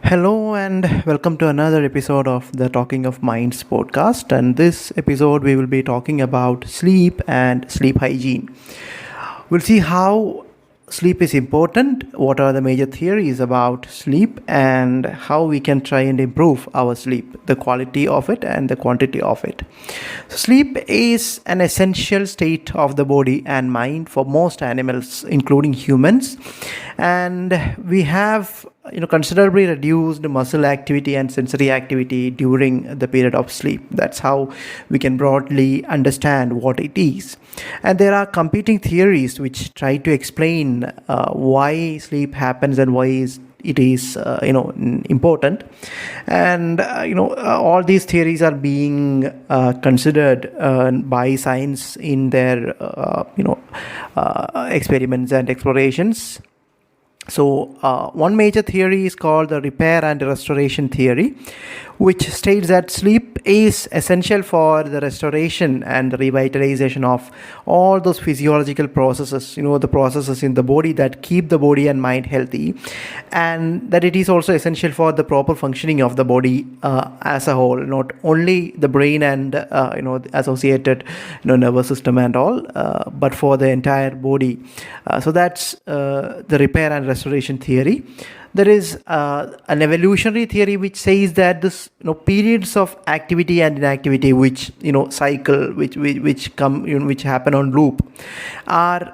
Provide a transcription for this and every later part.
Hello and welcome to another episode of the Talking of Minds podcast. And this episode, we will be talking about sleep and sleep hygiene. We'll see how sleep is important, what are the major theories about sleep, and how we can try and improve our sleep, the quality of it and the quantity of it. So sleep is an essential state of the body and mind for most animals, including humans. And we have considerably reduced muscle activity and sensory activity during the period of sleep. That's how we can broadly understand what it is. And there are competing theories which try to explain why sleep happens and why it is important. And all these theories are being considered by science in their experiments and explorations. So one major theory is called the repair and restoration theory, which states that sleep is essential for the restoration and the revitalization of all those physiological processes, the processes in the body that keep the body and mind healthy, and that it is also essential for the proper functioning of the body as a whole, not only the brain and the associated nervous system and all, but for the entire body. So that's the repair and restoration theory. There is an evolutionary theory which says that this periods of activity and inactivity which cycle, which come which happen on loop, are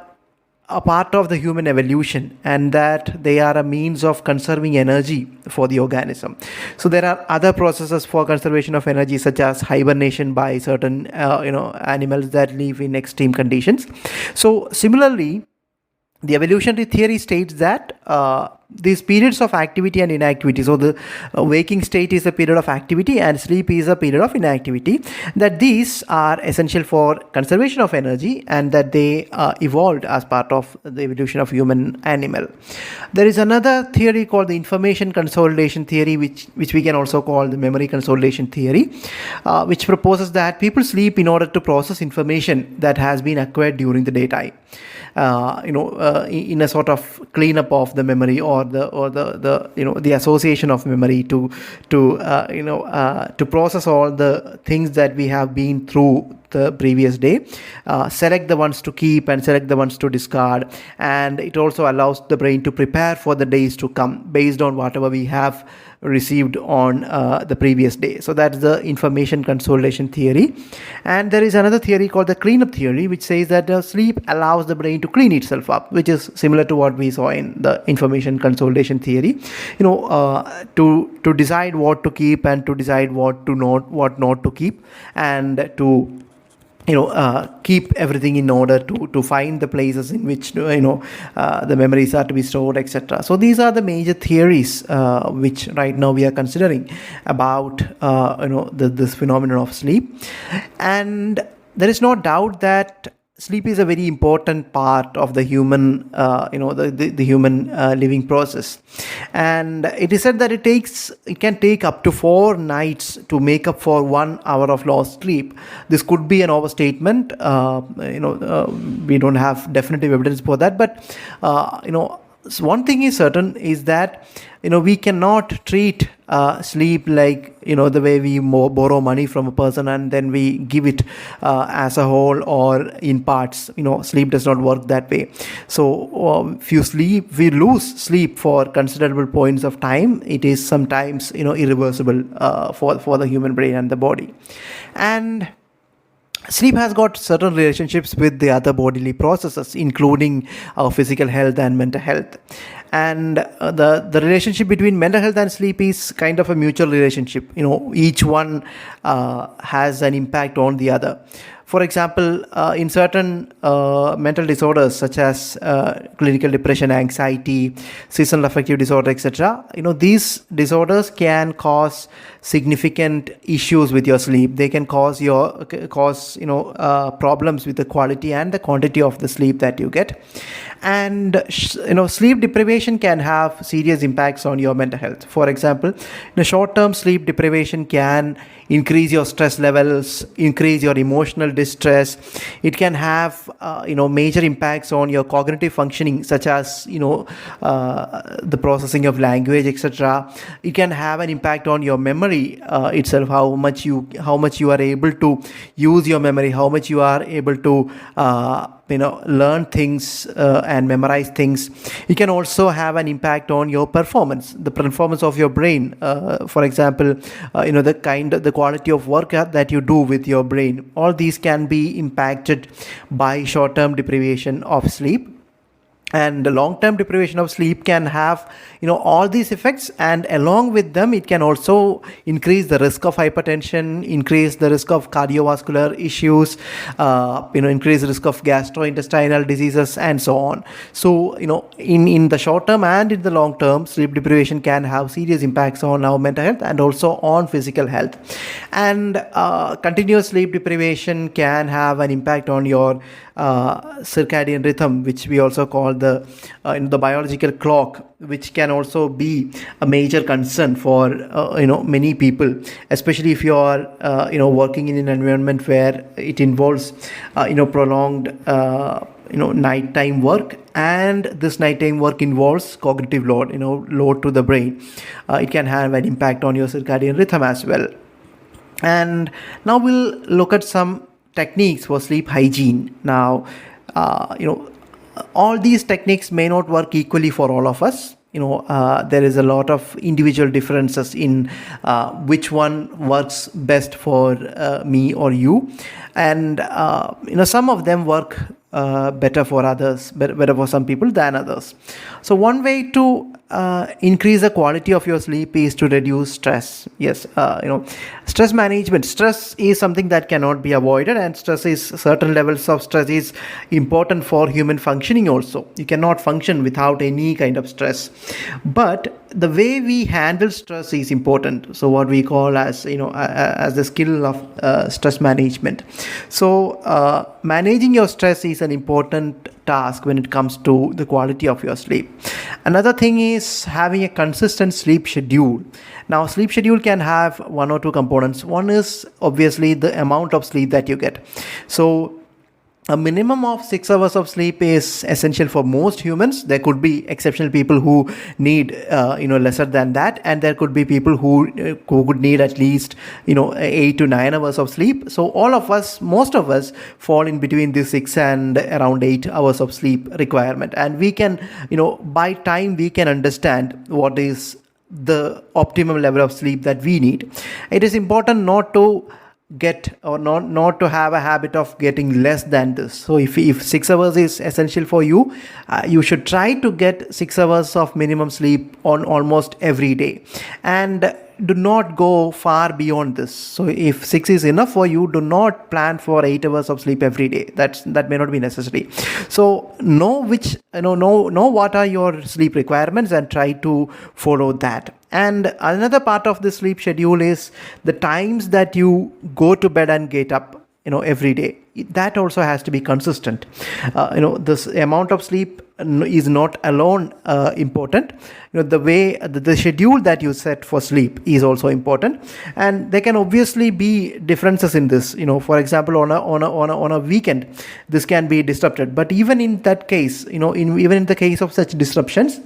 a part of the human evolution, and that they are a means of conserving energy for the organism. So there are other processes for conservation of energy, such as hibernation by certain animals that live in extreme conditions. So similarly, the evolutionary theory states that these periods of activity and inactivity, so the waking state is a period of activity and sleep is a period of inactivity, that these are essential for conservation of energy, and that they evolved as part of the evolution of human animal. There is another theory called the information consolidation theory, which we can also call the memory consolidation theory, which proposes that people sleep in order to process information that has been acquired during the daytime. In a sort of cleanup of the memory, or the association of memory to process all the things that we have been through the previous day, select the ones to keep and select the ones to discard, and it also allows the brain to prepare for the days to come based on whatever we have received on the previous day. So that's the information consolidation theory. And there is another theory called the cleanup theory, which says that sleep allows the brain to clean itself up, which is similar to what we saw in the information consolidation theory, to decide what to keep and to decide what not to keep, and to keep everything in order to find the places in which the memories are to be stored, etc. So these are the major theories which right now we are considering about this phenomenon of sleep. And there is no doubt that sleep is a very important part of the human, the human living process. And it is said that it can take up to 4 nights to make up for 1 hour of lost sleep. This could be an overstatement. We don't have definitive evidence for that, but one thing is certain is that we cannot treat sleep like the way we borrow money from a person and then we give it as a whole or in parts. Sleep does not work that way. So if we lose sleep for considerable points of time, it is sometimes irreversible for the human brain and the body. And sleep has got certain relationships with the other bodily processes, including our physical health and mental health. And the relationship between mental health and sleep is kind of a mutual relationship. Each one has an impact on the other. For example, in certain mental disorders such as clinical depression, anxiety, seasonal affective disorder, etc., these disorders can cause significant issues with your sleep. They can cause problems with the quality and the quantity of the sleep that you get. And sleep deprivation deprivation can have serious impacts on your mental health. For example, short-term sleep deprivation can increase your stress levels, increase your emotional distress. It can have major impacts on your cognitive functioning, such as the processing of language, etc. It can have an impact on your memory itself, how much you are able to use your memory, how much you are able to learn things and memorize things. It can also have an impact on your performance, the performance of your brain. For example, the quality of work that you do with your brain. All these can be impacted by short-term deprivation of sleep. And the long-term deprivation of sleep can have all these effects, and along with them it can also increase the risk of hypertension, increase the risk of cardiovascular issues, increase the risk of gastrointestinal diseases, and so on. So in the short term and in the long term, sleep deprivation can have serious impacts on our mental health and also on physical health. And continuous sleep deprivation can have an impact on your circadian rhythm, which we also call the biological clock, which can also be a major concern for many people, especially if you are working in an environment where it involves prolonged nighttime work, and this nighttime work involves cognitive load to the brain. It can have an impact on your circadian rhythm as well. And now we'll look at some techniques for sleep hygiene. Now, all these techniques may not work equally for all of us. There is a lot of individual differences in which one works best for me or you, and some of them work better for others, better for some people than others. So one way to increase the quality of your sleep is to reduce stress. Yes, stress management. Stress is something that cannot be avoided, and certain levels of stress is important for human functioning also. You cannot function without any kind of stress. But the way we handle stress is important. So what we call as the skill of stress management. So managing your stress is an important task when it comes to the quality of your sleep. Another thing is having a consistent sleep schedule. Now, sleep schedule can have one or two components. One is obviously the amount of sleep that you get. So a minimum of 6 hours of sleep is essential for most humans. There could be exceptional people who need lesser than that, and there could be people who could need at least 8 to 9 hours of sleep. So most of us fall in between this 6 and around 8 hours of sleep requirement, and we can by time we can understand what is the optimum level of sleep that we need. It is important not to get or not to have a habit of getting less than this. So if 6 hours is essential for you, you should try to get 6 hours of minimum sleep on almost every day, and do not go far beyond this. So if 6 is enough for you, do not plan for 8 hours of sleep every day. That may not be necessary. So know what are your sleep requirements and try to follow that. And another part of the sleep schedule is the times that you go to bed and get up every day. That also has to be consistent. This amount of sleep is not alone important. The way the schedule that you set for sleep is also important, and there can obviously be differences in this. For example, on a weekend, this can be disrupted. But even in that case, even in the case of such disruptions,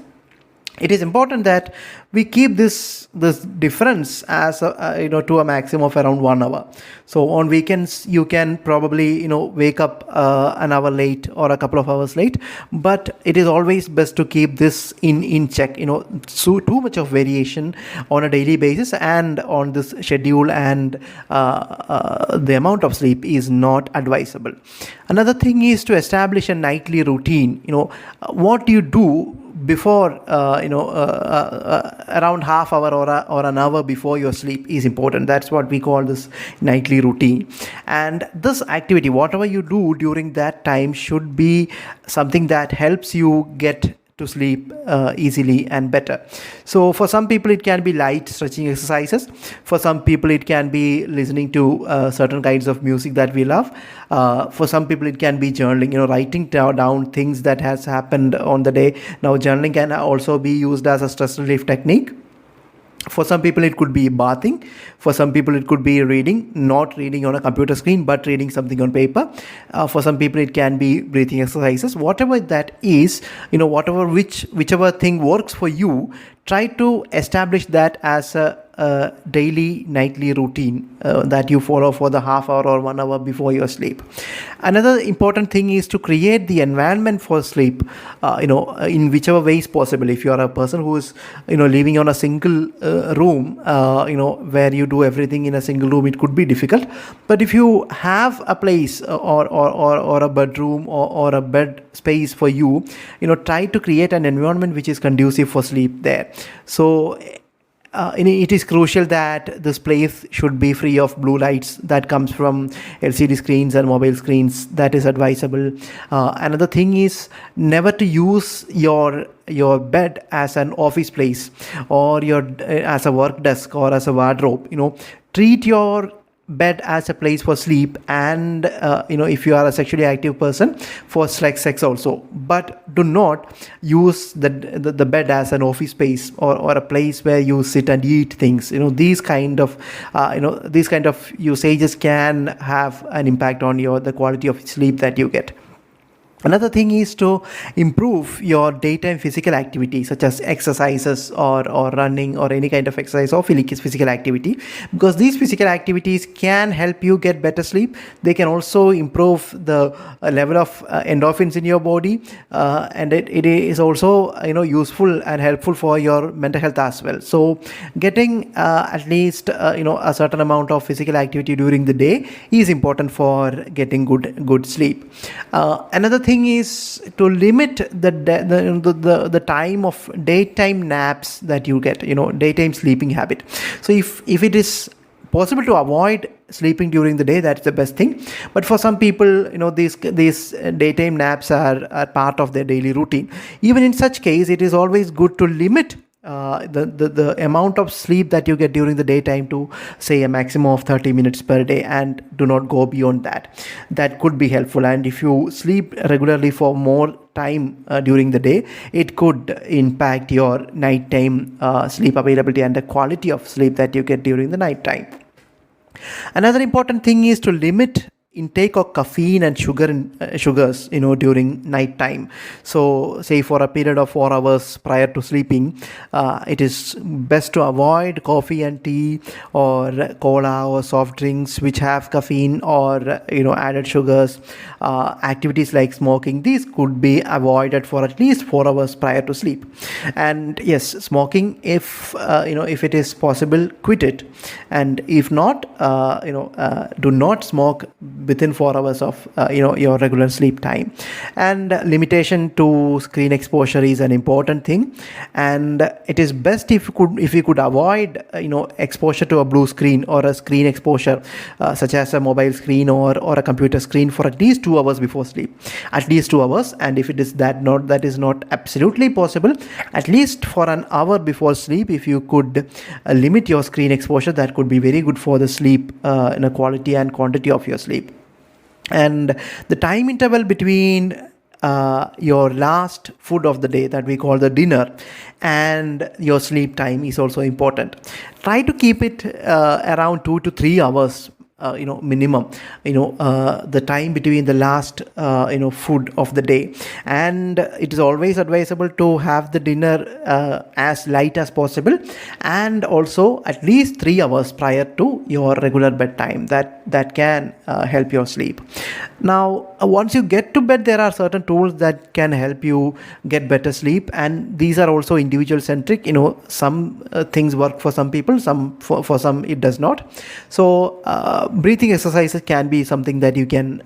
it is important that we keep this difference as to a maximum of around 1 hour. So on weekends you can probably wake up an hour late or a couple of hours late, but it is always best to keep this in check. So too much of variation on a daily basis and on this schedule and the amount of sleep is not advisable. Another thing is to establish a nightly routine. What you do before around half hour or an hour before your sleep is important. That's what we call this nightly routine. And this activity, whatever you do during that time, should be something that helps you get to sleep easily and better. So for some people it can be light stretching exercises. For some people it can be listening to certain kinds of music that we love. For some people it can be journaling, writing down things that has happened on the day. Now journaling can also be used as a stress relief technique. For some people it could be bathing. For some people it could be reading, not reading on a computer screen but reading something on paper. For some people it can be breathing exercises. Whatever that is, whichever thing works for you, try to establish that as a daily nightly routine that you follow for the half hour or 1 hour before your sleep. Another important thing is to create the environment for sleep, in whichever way is possible. If you are a person who is living on a single room, where you do everything in a single room, it could be difficult. But if you have a place or a bedroom or a bed space for you, try to create an environment which is conducive for sleep there. So it is crucial that this place should be free of blue lights that comes from LCD screens and mobile screens. That is advisable. Another thing is never to use your bed as an office place or as a work desk or as a wardrobe. Treat your bed as a place for sleep, and if you are a sexually active person, for sex also. But do not use the bed as an office space or a place where you sit and eat things. These kind of usages can have an impact on the quality of sleep that you get. Another thing is to improve your daytime physical activity, such as exercises or running or any kind of exercise or physical activity, because these physical activities can help you get better sleep. They can also improve the level of endorphins in your body, and it is also useful and helpful for your mental health as well. So getting at least a certain amount of physical activity during the day is important for getting good sleep. Another thing is to limit the time of daytime naps that you get, daytime sleeping habit. So if it is possible to avoid sleeping during the day, that's the best thing. But for some people, these daytime naps are part of their daily routine. Even in such case, it is always good to limit the amount of sleep that you get during the daytime to, say, a maximum of 30 minutes per day, and do not go beyond that. That could be helpful. And if you sleep regularly for more time during the day, it could impact your nighttime sleep availability and the quality of sleep that you get during the nighttime. Another important thing is to limit intake of caffeine and sugars during night time. So say for a period of 4 hours prior to sleeping, it is best to avoid coffee and tea or cola or soft drinks which have caffeine or added sugars. Activities like smoking, these could be avoided for at least 4 hours prior to sleep. And yes, smoking, if it is possible, quit it, and if not, do not smoke within 4 hours of your regular sleep time. And limitation to screen exposure is an important thing, and it is best if you could avoid exposure to a blue screen or a screen exposure such as a mobile screen or a computer screen for at least 2 hours before sleep, at least 2 hours. And if it is that is not absolutely possible, at least for an hour before sleep, if you could limit your screen exposure, that could be very good for the sleep quality and quantity of your sleep. And the time interval between your last food of the day, that we call the dinner, and your sleep time is also important. Try to keep it around 2 to 3 hours minimum, the time between the last food of the day. And it is always advisable to have the dinner as light as possible, and also at least 3 hours prior to your regular bedtime. That can help your sleep. Now once you get to bed, there are certain tools that can help you get better sleep, and these are also individual centric. Some things work for some people, for some it does not. So breathing exercises can be something that you can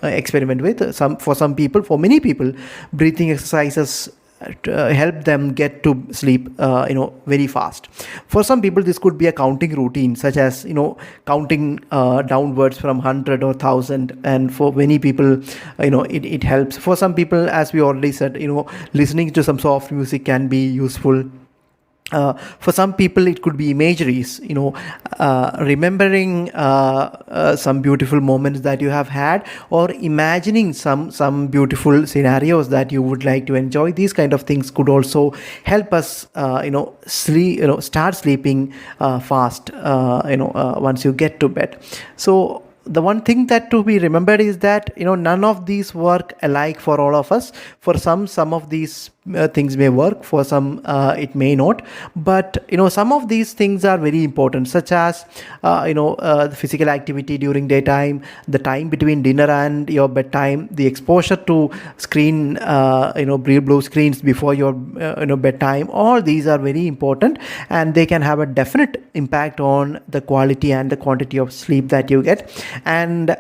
experiment with. For many people, breathing exercises help them get to sleep very fast. For some people this could be a counting routine, such as counting downwards from 100 or 1000, and for many people it helps. For some people, as we already said, listening to some soft music can be useful. For some people it could be imageries, remembering some beautiful moments that you have had, or imagining some beautiful scenarios that you would like to enjoy. These kind of things could also help us start sleeping fast once you get to bed. So the one thing that to be remembered is that none of these work alike for all of us. For some of these things may work, for some it may not, but some of these things are very important, such as the physical activity during daytime, the time between dinner and your bedtime, the exposure to screen blue screens before your bedtime. All these are very important, and they can have a definite impact on the quality and the quantity of sleep that you get. And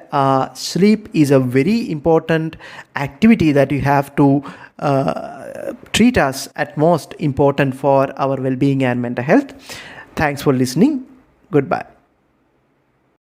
sleep is a very important activity that you have to treat as at most important for our well-being and mental health. Thanks for listening. Goodbye.